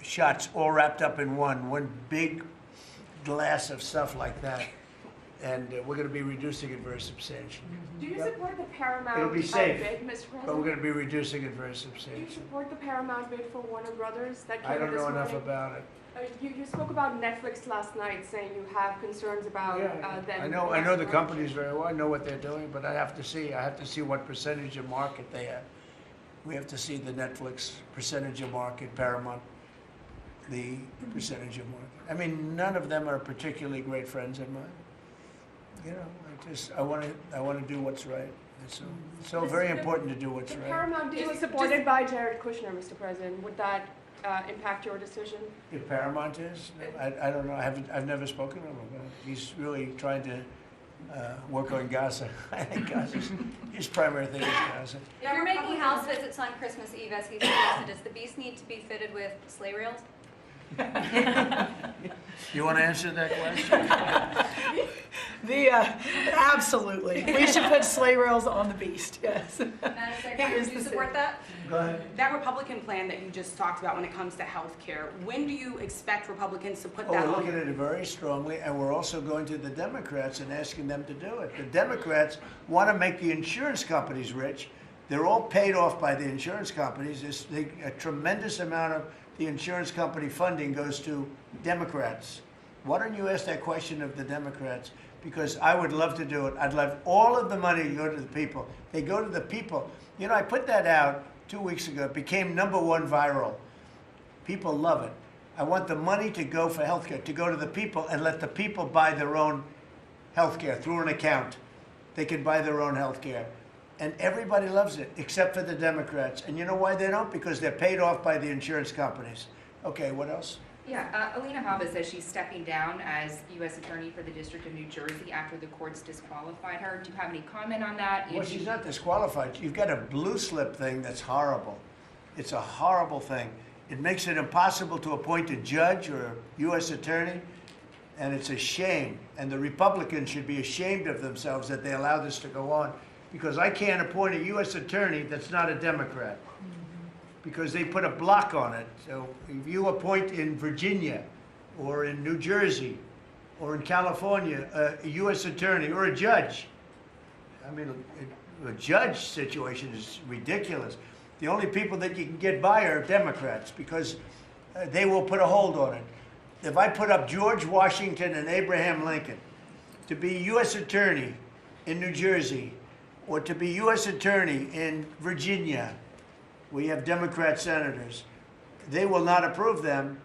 shots, all wrapped up in one big glass of stuff like that, and we're going to be reducing it very substantially. Do you support the Paramount It'll be safe, bid, Mr. President? but we're going to be reducing it very Do you substantially. support the Paramount bid for Warner Brothers that came I don't this know enough morning? about it. You spoke about Netflix last night, saying you have concerns about them. I know the companies very well. I know what they're doing, but I have to see what percentage of market they have. We have to see the Netflix percentage of market, Paramount, the percentage of market. I mean, none of them are particularly great friends of mine. You know, I want to do what's right. It's so very important to do what's The right. Paramount deal is supported by Jared Kushner, Mr. President. Would that impact your decision? If Paramount is, I don't know. I've never spoken to him about it. He's really trying to work on Gaza. I think his primary thing is Gaza. If you're making house visits on Christmas Eve, as he suggested, does the beast need to be fitted with sleigh reels? You want to answer that question? Absolutely. We should put sleigh rails on the beast, yes. Madam Secretary, do you support that? Go ahead. That Republican plan that you just talked about when it comes to health care, when do you expect Republicans to put that We're on? looking at it very strongly, and we're also going to the Democrats and asking them to do it. The Democrats want to make the insurance companies rich. They're all paid off by the insurance companies. A tremendous amount of the insurance company funding goes to Democrats. Why don't you ask that question of the Democrats? Because I would love to do it. I'd love all of the money to go to the people. They go to the people. You know, I put that out 2 weeks ago. It became #1 viral. People love it. I want the money to go for healthcare, to go to the people and let the people buy their own healthcare through an account. They can buy their own healthcare. And everybody loves it, except for the Democrats. And you know why they don't? Because they're paid off by the insurance companies. Okay, what else? Yeah, Alina Habba says she's stepping down as U.S. Attorney for the District of New Jersey after the courts disqualified her. Do you have any comment on that? Well, she's not disqualified. You've got a blue slip thing that's horrible. It's a horrible thing. It makes it impossible to appoint a judge or a U.S. attorney, and it's a shame. And the Republicans should be ashamed of themselves that they allow this to go on, because I can't appoint a U.S. attorney that's not a Democrat, because they put a block on it. So if you appoint in Virginia or in New Jersey or in California a U.S. attorney or a judge, I mean, a judge situation is ridiculous. The only people that you can get by are Democrats, because they will put a hold on it. If I put up George Washington and Abraham Lincoln to be U.S. attorney in New Jersey or to be U.S. attorney in Virginia, we have Democrat senators, they will not approve them.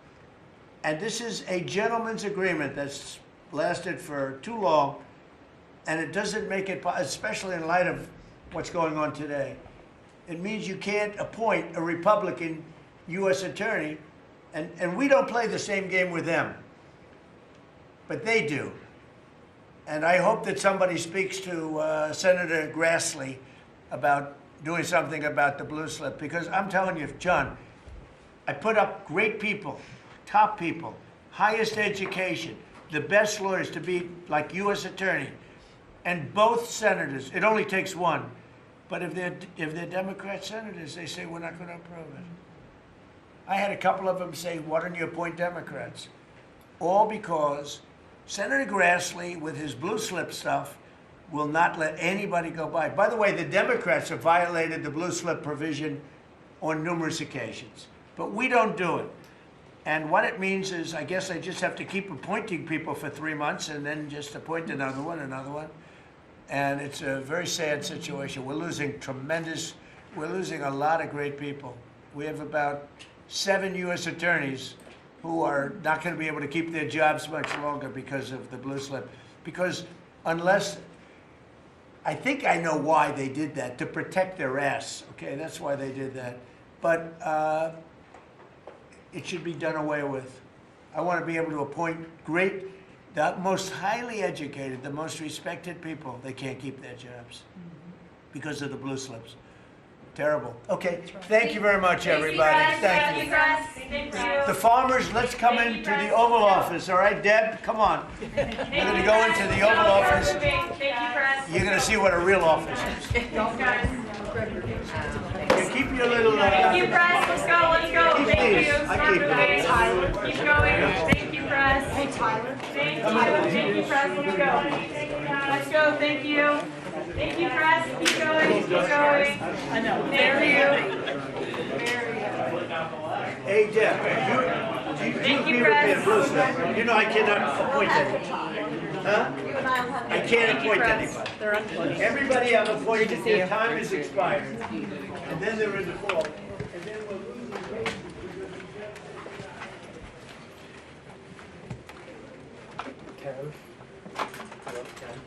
And this is a gentleman's agreement that's lasted for too long, and it doesn't make it, especially in light of what's going on today. It means you can't appoint a Republican U.S. attorney, and we don't play the same game with them, but they do. And I hope that somebody speaks to Senator Grassley about doing something about the blue slip, because I'm telling you, John, I put up great people, top people, highest education, the best lawyers to be like U.S. attorney, and both senators, it only takes one, but if they're Democrat senators, they say we're not going to approve it. I had a couple of them say, why don't you appoint Democrats? All because Senator Grassley, with his blue slip stuff, will not let anybody go by. By the way, the Democrats have violated the blue slip provision on numerous occasions, but we don't do it. And what it means is, I guess I just have to keep appointing people for 3 months and then just appoint another one. And it's a very sad situation. We're losing a lot of great people. We have about 7 U.S. attorneys who are not going to be able to keep their jobs much longer because of the blue slip. Because unless, I think I know why they did that, to protect their ass. Okay, that's why they did that. But it should be done away with. I want to be able to appoint the most highly educated, the most respected people. They can't keep their jobs because of the blue slips. Terrible. Okay, thank you very much, everybody. Thank you. The farmers, let's come into the Oval Office, all right? Deb, come on. We're going to go into the Oval Office. You're going to see what a real office is. You keep your little... Thank you, press. Let's go, let's go. Keep Thank these. you. I Start keep the them. pace. Tyler. Keep going. Thank you, press. Hey, Tyler. Thank you, press. Let's go. Let's go. Thank you. Thank you, press. Keep going. Keep going. I know. Thank you. Hey, Deb, Thank you, agree with me press. on blue slip. You know I cannot appoint anybody. Huh? I can't appoint anybody. They're unplugged. Everybody I've appointed, their time is expired. And then they're in default. And then we'll lose the case. Ken? Hello, Ken?